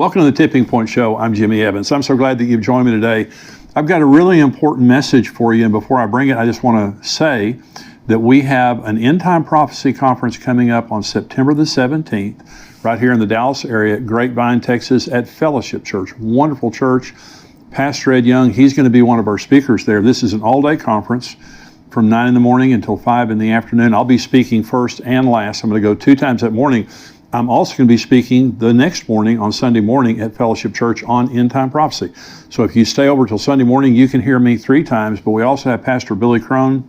Welcome to the Tipping Point Show. I'm Jimmy Evans. I'm so glad that you've joined me today. I've got a really important message for you, and before I bring it, I just want to say that we have an End Time Prophecy Conference coming up on September the 17th, right here in the Dallas area at Grapevine, Texas, at Fellowship Church. Wonderful church. Pastor Ed Young, he's going to be one of our speakers there. This is an all-day conference from 9 in the morning until 5 in the afternoon. I'll be speaking first and last. I'm going to go 2 times that morning. I'm also going to be speaking the next morning on Sunday morning at Fellowship Church on End Time Prophecy. So if you stay over till Sunday morning, you can hear me 3 times, but we also have Pastor Billy Crone.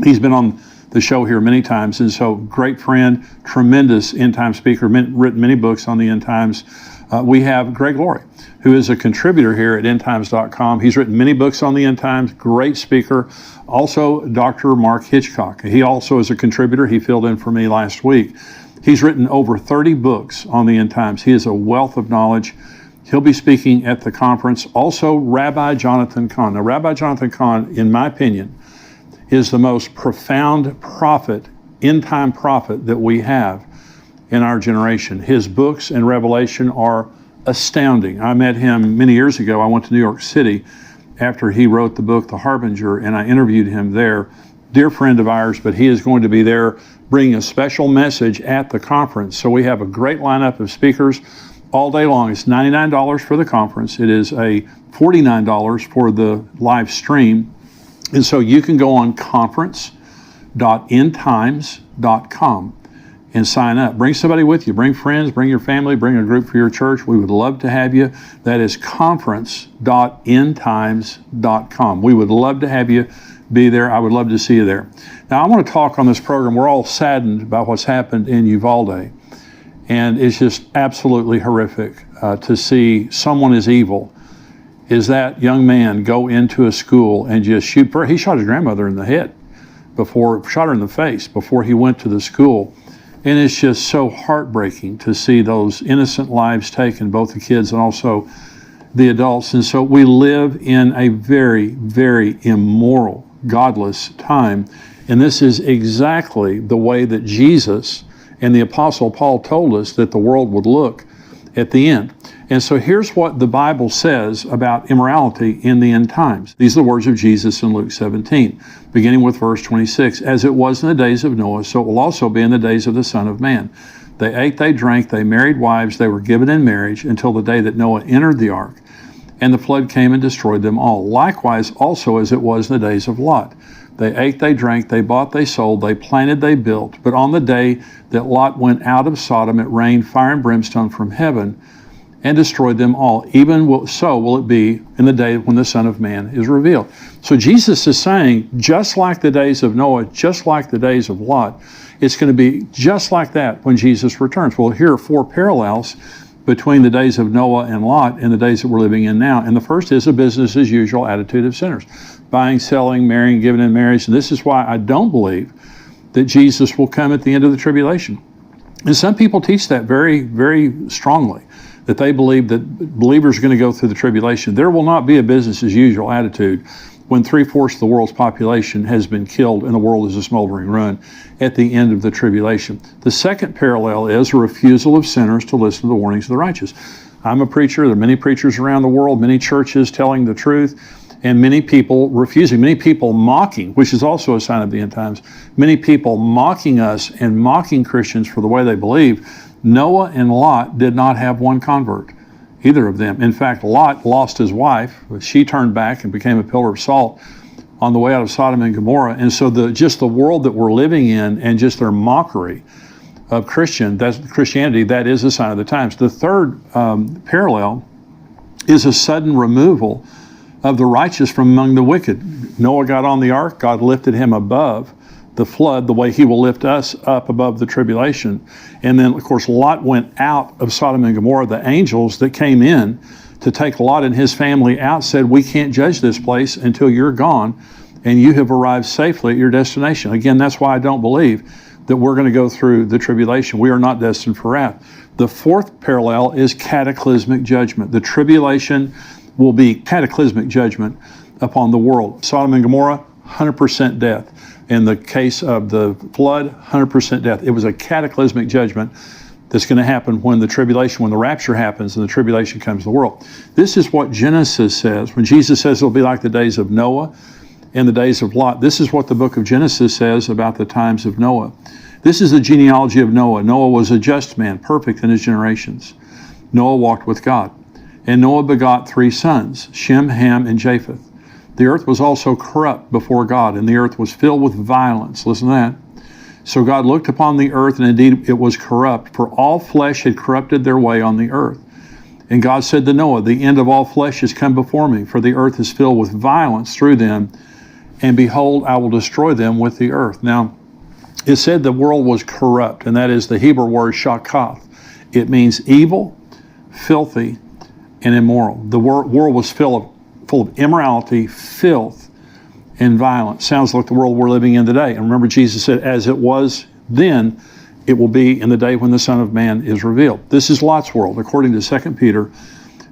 He's been on the show here many times, and so great friend, tremendous end time speaker, written many books on the end times. We have Greg Laurie, who is a contributor here at endtimes.com. He's written many books on the end times, great speaker. Also, Dr. Mark Hitchcock. He also is a contributor. He filled in for me last week. He's written over 30 books on the end times. He is a wealth of knowledge. He'll be speaking at the conference. Also, Rabbi Jonathan Cahn. Now, Rabbi Jonathan Cahn, in my opinion, is the most profound prophet, end-time prophet that we have in our generation. His books and revelation are astounding. I met him many years ago. I went to New York City after he wrote the book, The Harbinger, and I interviewed him there. Dear friend of ours, but he is going to be there bringing a special message at the conference. So we have a great lineup of speakers all day long. It's $99 for the conference. It is a $49 for the live stream. And so you can go on conference.endtimes.com and sign up. Bring somebody with you. Bring friends, bring your family, bring a group for your church. We would love to have you. That is conference.endtimes.com. We would love to have you be there. I would love to see you there. Now, I want to talk on this program. We're all saddened by what's happened in Uvalde. And it's just absolutely horrific to see someone as evil as that young man go into a school and just shoot. He shot his grandmother in the head shot her in the face before he went to the school. And it's just so heartbreaking to see those innocent lives taken, both the kids and also the adults. And so we live in a very, very immoral, godless time. And this is exactly the way that Jesus and the Apostle Paul told us that the world would look at the end. And so here's what the Bible says about immorality in the end times. These are the words of Jesus in Luke 17, beginning with verse 26. As it was in the days of Noah, so it will also be in the days of the Son of Man. They ate, they drank, they married wives, they were given in marriage until the day that Noah entered the ark, and the flood came and destroyed them all. Likewise also as it was in the days of Lot. They ate, they drank, they bought, they sold, they planted, they built. But on the day that Lot went out of Sodom, it rained fire and brimstone from heaven and destroyed them all. Even so will it be in the day when the Son of Man is revealed. So Jesus is saying, just like the days of Noah, just like the days of Lot, it's going to be just like that when Jesus returns. Well, here are 4 parallels between the days of Noah and Lot and the days that we're living in now. And the first is a business as usual attitude of sinners. Buying, selling, marrying, giving in marriage. And this is why I don't believe that Jesus will come at the end of the tribulation. And some people teach that very, very strongly, that they believe that believers are going to go through the tribulation. There will not be a business as usual attitude when 3/4 of the world's population has been killed and the world is a smoldering ruin at the end of the tribulation. The second parallel is a refusal of sinners to listen to the warnings of the righteous. I'm a preacher. There are many preachers around the world, many churches telling the truth, and many people refusing, many people mocking, which is also a sign of the end times, many people mocking us and mocking Christians for the way they believe. Noah and Lot did not have one convert, either of them. In fact, Lot lost his wife. She turned back and became a pillar of salt on the way out of Sodom and Gomorrah. And so just the world that we're living in and just their mockery of Christianity, that is a sign of the times. The third parallel is a sudden removal of the righteous from among the wicked. Noah got on the ark. God lifted him above the flood the way he will lift us up above the tribulation. And then, of course, Lot went out of Sodom and Gomorrah. The angels that came in to take Lot and his family out said, we can't judge this place until you're gone and you have arrived safely at your destination. Again, that's why I don't believe that we're going to go through the tribulation. We are not destined for wrath. The fourth parallel is cataclysmic judgment. The tribulation will be cataclysmic judgment upon the world. Sodom and Gomorrah, 100% death. In the case of the flood, 100% death. It was a cataclysmic judgment that's going to happen when the tribulation, when the rapture happens and the tribulation comes to the world. This is what Genesis says. When Jesus says it'll be like the days of Noah and the days of Lot, this is what the book of Genesis says about the times of Noah. This is the genealogy of Noah. Noah was a just man, perfect in his generations. Noah walked with God. And Noah begot 3 sons, Shem, Ham, and Japheth. The earth was also corrupt before God, and the earth was filled with violence. Listen to that. So God looked upon the earth, and indeed it was corrupt, for all flesh had corrupted their way on the earth. And God said to Noah, the end of all flesh has come before me, for the earth is filled with violence through them, and behold, I will destroy them with the earth. Now, it said the world was corrupt, and that is the Hebrew word shakath. It means evil, filthy, and immoral. The world was full of immorality, filth, and violence. Sounds like the world we're living in today. And remember, Jesus said, as it was then, it will be in the day when the Son of Man is revealed. This is Lot's world, according to 2 Peter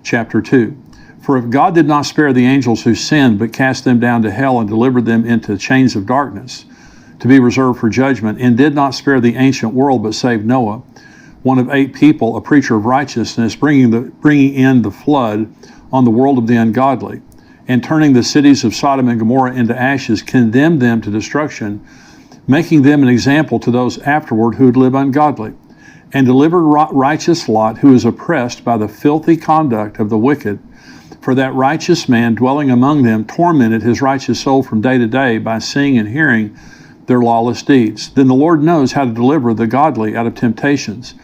chapter 2. For if God did not spare the angels who sinned, but cast them down to hell and delivered them into chains of darkness, to be reserved for judgment, and did not spare the ancient world, but saved Noah, one of 8 people, a preacher of righteousness, bringing in the flood on the world of the ungodly, and turning the cities of Sodom and Gomorrah into ashes, condemned them to destruction, making them an example to those afterward who would live ungodly, and delivered righteous Lot, who is oppressed by the filthy conduct of the wicked. For that righteous man dwelling among them tormented his righteous soul from day to day by seeing and hearing their lawless deeds. Then the Lord knows how to deliver the godly out of temptations,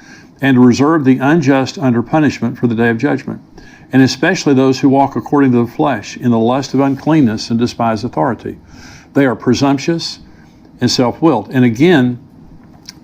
and to reserve the unjust under punishment for the day of judgment, and especially those who walk according to the flesh, in the lust of uncleanness and despise authority. They are presumptuous and self-willed. And again,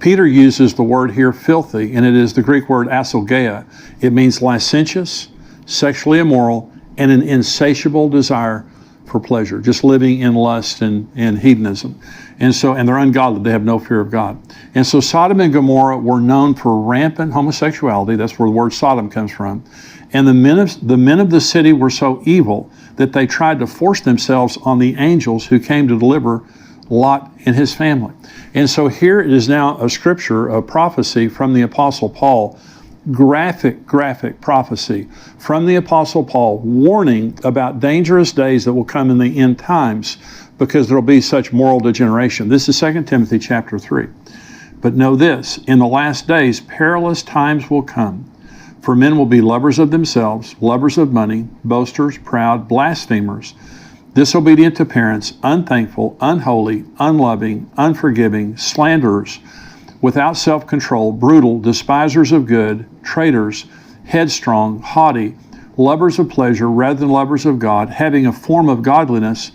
Peter uses the word here, filthy, and it is the Greek word asolgeia. It means licentious, sexually immoral, and an insatiable desire for pleasure, just living in lust and hedonism. And they're ungodly. They have no fear of God. And so Sodom and Gomorrah were known for rampant homosexuality. That's where the word Sodom comes from. And the men of the city were so evil that they tried to force themselves on the angels who came to deliver Lot and his family. And so here it is now a scripture, a prophecy from the Apostle Paul, graphic prophecy from the Apostle Paul, warning about dangerous days that will come in the end times, because there will be such moral degeneration. This is 2 Timothy chapter 3. But know this, in the last days, perilous times will come. For men will be lovers of themselves, lovers of money, boasters, proud, blasphemers, disobedient to parents, unthankful, unholy, unloving, unforgiving, slanderers, without self-control, brutal, despisers of good, traitors, headstrong, haughty, lovers of pleasure rather than lovers of God, having a form of godliness,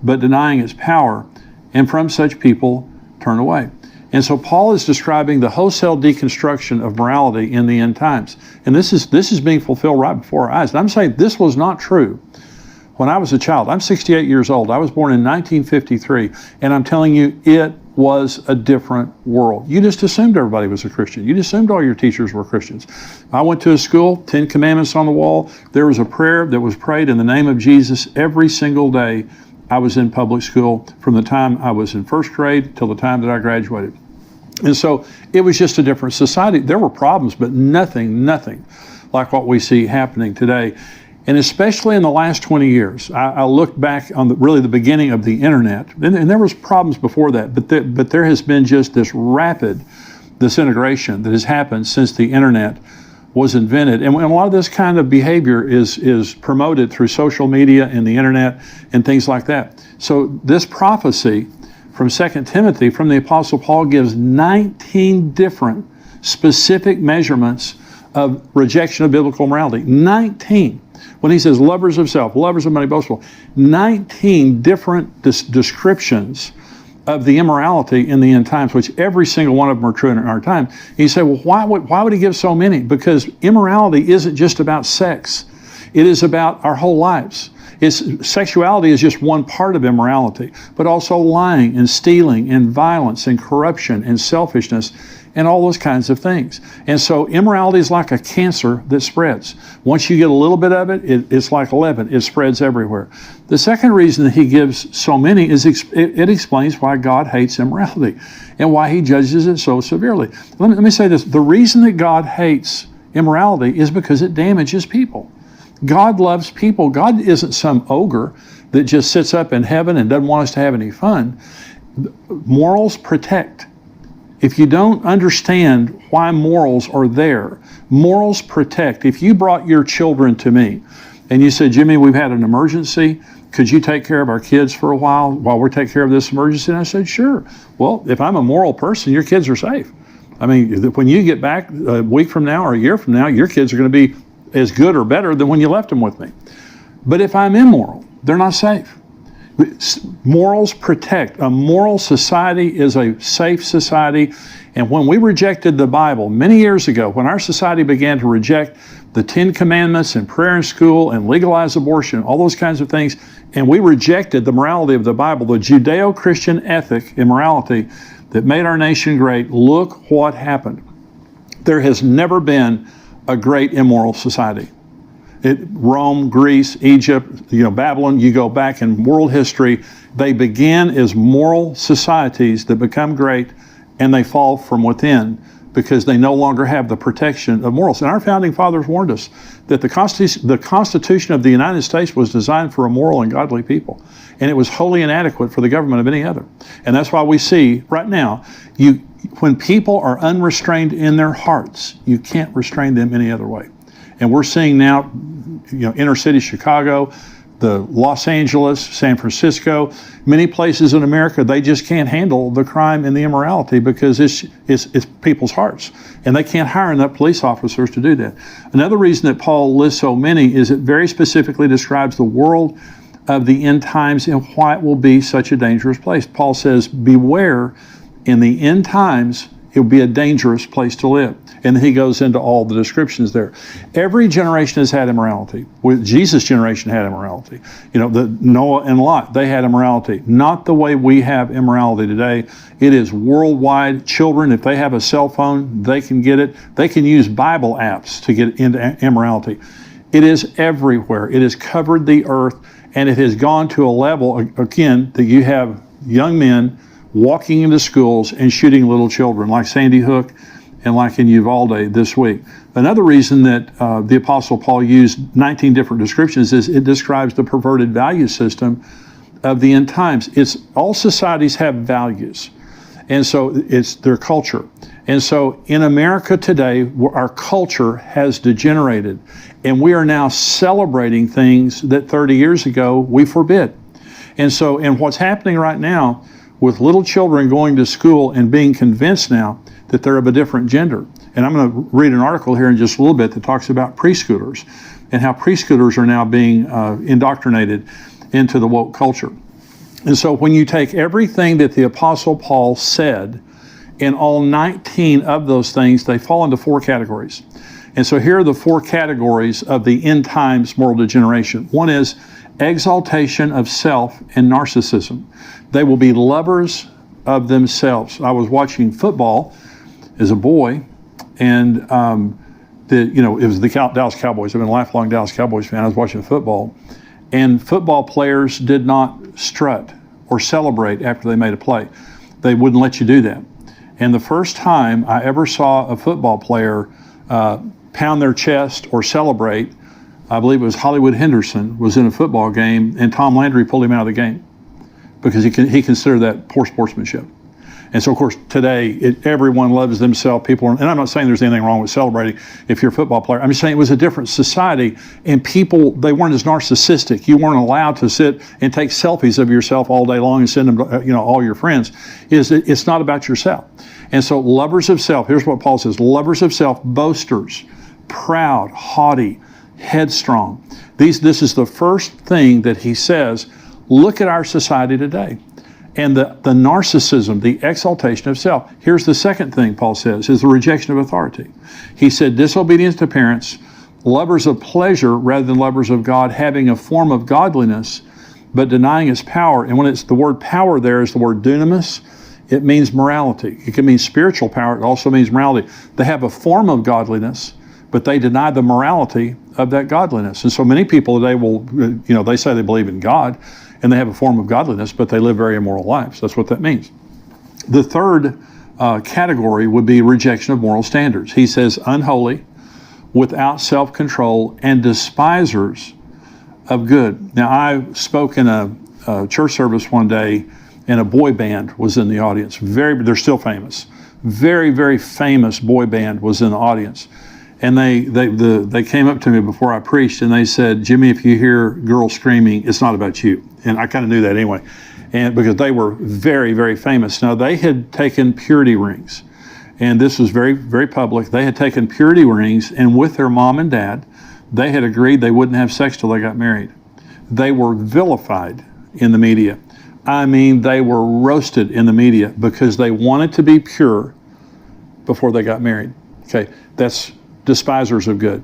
but denying its power, and from such people turn away. And so Paul is describing the wholesale deconstruction of morality in the end times. And this is being fulfilled right before our eyes. And I'm saying this was not true when I was a child. I'm 68 years old. I was born in 1953. And I'm telling you, it was a different world. You just assumed everybody was a Christian. You just assumed all your teachers were Christians. I went to a school, 10 Commandments on the wall. There was a prayer that was prayed in the name of Jesus every single day I was in public school, from the time I was in first grade till the time that I graduated. And so it was just a different society. There were problems, but nothing like what we see happening today. And especially in the last 20 years, I looked back on the beginning of the internet, and there was problems before that, but there has been just this rapid disintegration that has happened since the internet was invented. And a lot of this kind of behavior is promoted through social media and the internet and things like that. So this prophecy from 2 Timothy from the Apostle Paul gives 19 different specific measurements of rejection of biblical morality. 19. When he says lovers of self, lovers of money, boastful, 19 different descriptions of the immorality in the end times, which every single one of them are true in our time. And you say, well, why would he give so many? Because immorality isn't just about sex. It is about our whole lives. Sexuality is just one part of immorality, but also lying and stealing and violence and corruption and selfishness and all those kinds of things. And so immorality is like a cancer that spreads. Once you get a little bit of it, it's like leaven. It spreads everywhere. The second reason that he gives so many is it explains why God hates immorality and why he judges it so severely. Let me say this. The reason that God hates immorality is because it damages people. God loves people. God isn't some ogre that just sits up in heaven and doesn't want us to have any fun. Morals protect. If you don't understand why morals are there, morals protect. If you brought your children to me and you said, Jimmy, we've had an emergency, could you take care of our kids for a while we're taking care of this emergency? And I said, sure. Well, if I'm a moral person, your kids are safe. I mean, when you get back a week from now or a year from now, your kids are going to be as good or better than when you left them with me. But if I'm immoral, they're not safe. Morals protect. A moral society is a safe society. And when we rejected the Bible many years ago, when our society began to reject the 10 Commandments and prayer in school and legalize abortion, all those kinds of things, and we rejected the morality of the Bible, the Judeo-Christian ethic in morality that made our nation great, look what happened. There has never been a great immoral society. Rome, Greece, Egypt, Babylon, you go back in world history, they began as moral societies that become great, and they fall from within because they no longer have the protection of morals. And our founding fathers warned us that the Constitution of the United States was designed for a moral and godly people, and it was wholly inadequate for the government of any other. And that's why we see right now, when people are unrestrained in their hearts, you can't restrain them any other way. And we're seeing now, inner city Chicago, the Los Angeles, San Francisco, many places in America, they just can't handle the crime and the immorality because it's people's hearts. And they can't hire enough police officers to do that. Another reason that Paul lists so many is it very specifically describes the world of the end times and why it will be such a dangerous place. Paul says, beware, in the end times, it will be a dangerous place to live. And he goes into all the descriptions there. Every generation has had immorality. Jesus' generation had immorality. The Noah and Lot, they had immorality. Not the way we have immorality today. It is worldwide. Children, if they have a cell phone, they can get it. They can use Bible apps to get into immorality. It is everywhere. It has covered the earth, and it has gone to a level, again, that you have young men walking into schools and shooting little children, like Sandy Hook and like in Uvalde this week. Another reason that the Apostle Paul used 19 different descriptions is it describes the perverted value system of the end times. All societies have values, and so it's their culture. And so in America today, our culture has degenerated, and we are now celebrating things that 30 years ago we forbid. And what's happening right now with little children going to school and being convinced now that they're of a different gender. And I'm going to read an article here in just a little bit that talks about preschoolers and how preschoolers are now being indoctrinated into the woke culture. And so when you take everything that the Apostle Paul said, and all 19 of those things, they fall into 4 categories. And so here are the 4 categories of the end times moral degeneration. One is exaltation of self and narcissism. They will be lovers of themselves. I was watching football as a boy, and it was the Dallas Cowboys. I've been a lifelong Dallas Cowboys fan. I was watching football, and football players did not strut or celebrate after they made a play. They wouldn't let you do that. And the first time I ever saw a football player pound their chest or celebrate, I believe it was Hollywood Henderson was in a football game, and Tom Landry pulled him out of the game because he considered that poor sportsmanship. And so, of course, today, everyone loves themselves. And I'm not saying there's anything wrong with celebrating if you're a football player. I'm just saying it was a different society, and people, they weren't as narcissistic. You weren't allowed to sit and take selfies of yourself all day long and send them to all your friends. It's not about yourself. And so lovers of self, here's what Paul says, lovers of self, boasters, proud, haughty, headstrong. This is the first thing that he says. Look at our society today. And the narcissism, the exaltation of self. Here's the second thing Paul says, is the rejection of authority. He said, disobedience to parents, lovers of pleasure rather than lovers of God, having a form of godliness, but denying its power. And when it's the word power there is the word dunamis. it means morality. It can mean spiritual power. It also means morality. They have a form of godliness, but they deny the morality of that godliness. And so many people today will, they say they believe in God and they have a form of godliness, but they live very immoral lives. That's what that means. The third category would be rejection of moral standards. He says unholy, without self-control, and despisers of good. Now, I spoke in a church service one day, and a boy band was in the audience. They're still famous. Very, very famous boy band was in the audience. And they came up to me before I preached, and they said, Jimmy, if you hear girls screaming, it's not about you. And I kind of knew that anyway, and because they were very, very famous. Now, they had taken purity rings, and this was very, very public. They had taken purity rings, and with their mom and dad, they had agreed they wouldn't have sex till they got married. They were vilified in the media. I mean, they were roasted in the media because they wanted to be pure before they got married. Okay, that's despisers of good.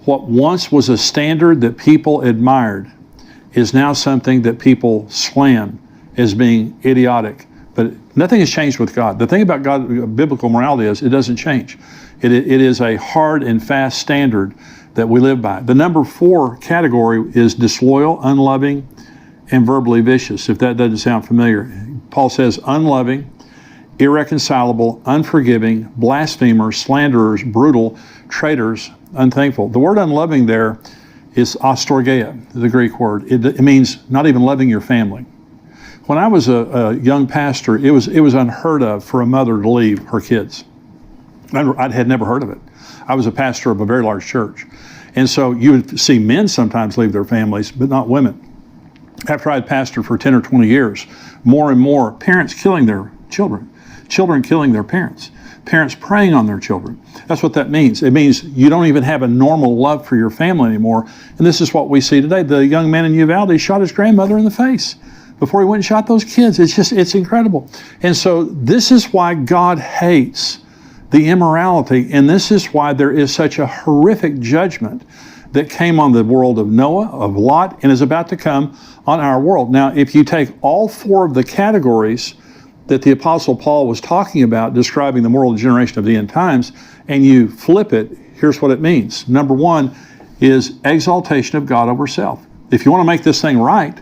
What once was a standard that people admired is now something that people slam as being idiotic. But nothing has changed with God. The thing about God, biblical morality, is it doesn't change. It is a hard and fast standard that we live by. The number 4 category is disloyal, unloving, and verbally vicious, if that doesn't sound familiar. Paul says unloving, irreconcilable, unforgiving, blasphemers, slanderers, brutal, traitors, unthankful. The word unloving there is astorgeia, the Greek word. It means not even loving your family. When I was a young pastor, it was unheard of for a mother to leave her kids. I had never heard of it. I was a pastor of a very large church. And so you would see men sometimes leave their families, but not women. After I had pastored for 10 or 20 years, more and more parents killing their children, children killing their parents, parents preying on their children. That's what that means. It means you don't even have a normal love for your family anymore. And this is what we see today. The young man in Uvalde shot his grandmother in the face before he went and shot those kids. It's incredible. And so this is why God hates the immorality, and this is why there is such a horrific judgment that came on the world of Noah, of Lot, and is about to come on our world. Now, if you take all 4 of the categories that the Apostle Paul was talking about, describing the moral generation of the end times, and you flip it, here's what it means. Number 1 is exaltation of God over self. If you want to make this thing right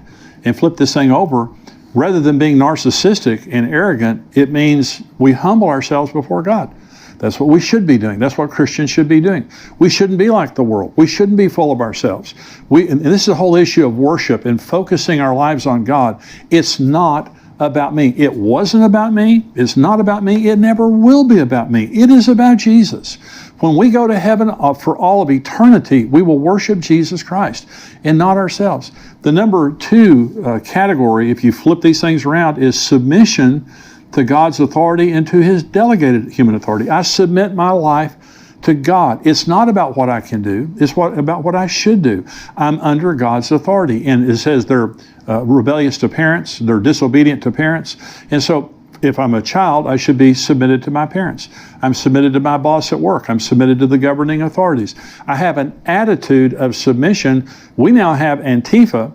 and flip this thing over, rather than being narcissistic and arrogant, it means we humble ourselves before God. That's what we should be doing. That's what Christians should be doing. We shouldn't be like the world. We shouldn't be full of ourselves. And this is the whole issue of worship and focusing our lives on God. It's not about me. It wasn't about me. It's not about me. It never will be about me. It is about Jesus. When we go to heaven for all of eternity, we will worship Jesus Christ and not ourselves. The number 2 category, if you flip these things around, is submission to God's authority and to His delegated human authority. I submit my life to God. It's not about what I can do. It's about what I should do. I'm under God's authority. And it says they're rebellious to parents. They're disobedient to parents. And so if I'm a child, I should be submitted to my parents. I'm submitted to my boss at work. I'm submitted to the governing authorities. I have an attitude of submission. We now have Antifa,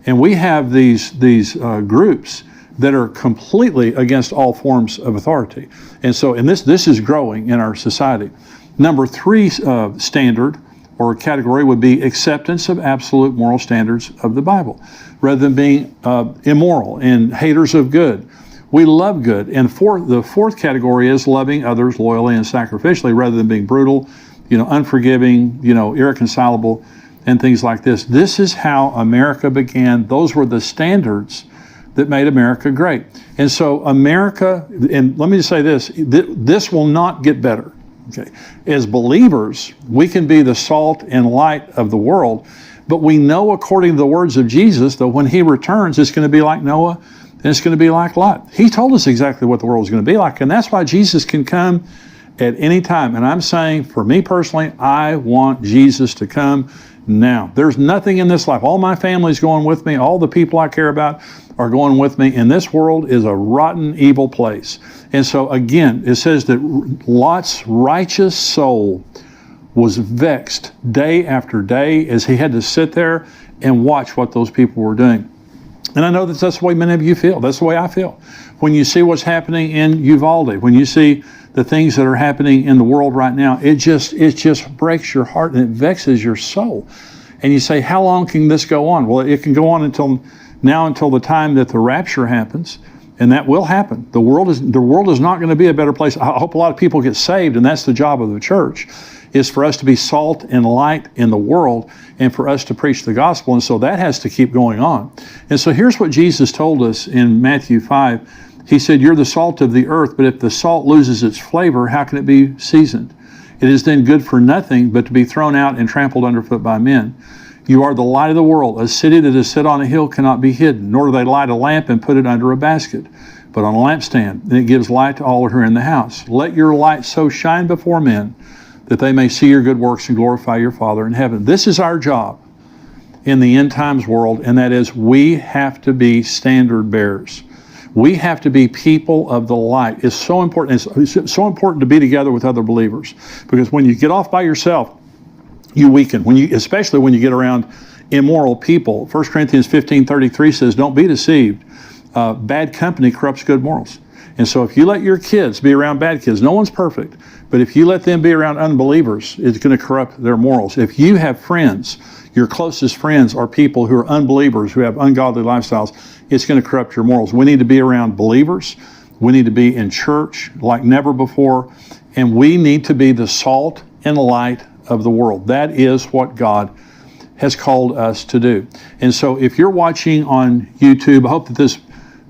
and we have these groups that are completely against all forms of authority. And this is growing in our society. Number 3 standard or category would be acceptance of absolute moral standards of the Bible, rather than being immoral and haters of good. We love good. And the 4th category is loving others loyally and sacrificially, rather than being brutal, unforgiving, irreconcilable, and things like this. This is how America began. Those were the standards that made America great. And so America, and let me just say this, this will not get better. Okay. As believers, we can be the salt and light of the world, but we know according to the words of Jesus that when He returns, it's going to be like Noah and it's going to be like Lot. He told us exactly what the world is going to be like, and that's why Jesus can come at any time. And I'm saying, for me personally, I want Jesus to come now. There's nothing in this life. All my family's going with me. All the people I care about are going with me. And this world is a rotten, evil place. And so again, it says that Lot's righteous soul was vexed day after day as he had to sit there and watch what those people were doing. And I know that that's the way many of you feel. That's the way I feel. When you see what's happening in Uvalde, when you see the things that are happening in the world right now, it just breaks your heart and it vexes your soul. And you say, how long can this go on? Well, it can go on until the time that the rapture happens, and that will happen. The world is not going to be a better place. I hope a lot of people get saved, and that's the job of the church, is for us to be salt and light in the world and for us to preach the gospel. And so that has to keep going on. And so here's what Jesus told us in Matthew 5. He said, you're the salt of the earth, but if the salt loses its flavor, how can it be seasoned? It is then good for nothing but to be thrown out and trampled underfoot by men. You are the light of the world. A city that is set on a hill cannot be hidden, nor do they light a lamp and put it under a basket, but on a lampstand, and it gives light to all who are in the house. Let your light so shine before men that they may see your good works and glorify your Father in heaven. This is our job in the end times world, and that is we have to be standard bearers. We have to be people of the light. It's so important. It's so important to be together with other believers, because when you get off by yourself, you weaken. Especially when you get around immoral people. 1 Corinthians 15:33 says, don't be deceived. Bad company corrupts good morals. And so if you let your kids be around bad kids, no one's perfect, but if you let them be around unbelievers, it's going to corrupt their morals. If you have friends, your closest friends are people who are unbelievers, who have ungodly lifestyles, it's going to corrupt your morals. We need to be around believers. We need to be in church like never before. And we need to be the salt and the light of the world. That is what God has called us to do. And so if you're watching on YouTube, I hope that this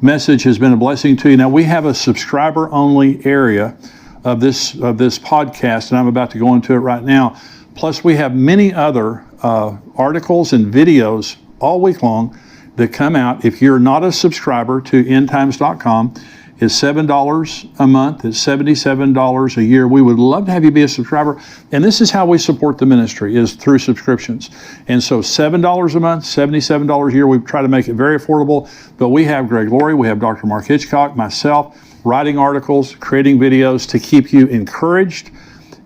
message has been a blessing to you. Now, we have a subscriber-only area of this podcast, and I'm about to go into it right now. Plus, we have many other articles and videos all week long that come out. If you're not a subscriber to endtimes.com, it's $7 a month. It's $77 a year. We would love to have you be a subscriber. And this is how we support the ministry, is through subscriptions. And so $7 a month, $77 a year. We try to make it very affordable. But we have Greg Laurie, we have Dr. Mark Hitchcock, myself, writing articles, creating videos to keep you encouraged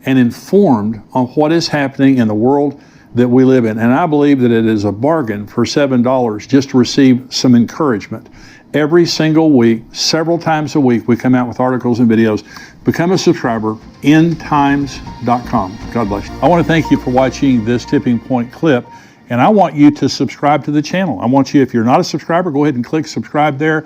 and informed on what is happening in the world that we live in. And I believe that it is a bargain for $7 just to receive some encouragement. Every single week, several times a week, we come out with articles and videos. Become a subscriber, endtimes.com. God bless you. I want to thank you for watching this Tipping Point clip, and I want you to subscribe to the channel. I want you, if you're not a subscriber, go ahead and click subscribe there.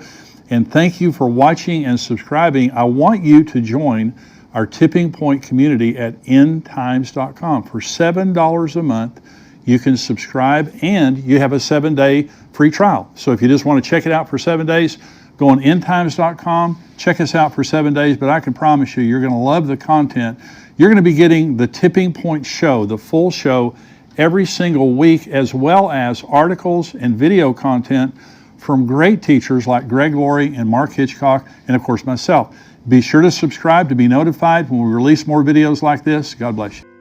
And thank you for watching and subscribing. I want you to join our Tipping Point community at endtimes.com. For $7 a month, you can subscribe, and you have a 7-day free trial. So if you just want to check it out for 7 days, go on endtimes.com, check us out for 7 days, but I can promise you, you're going to love the content. You're going to be getting the Tipping Point show, the full show, every single week, as well as articles and video content from great teachers like Greg Laurie and Mark Hitchcock, and of course myself. Be sure to subscribe to be notified when we release more videos like this. God bless you.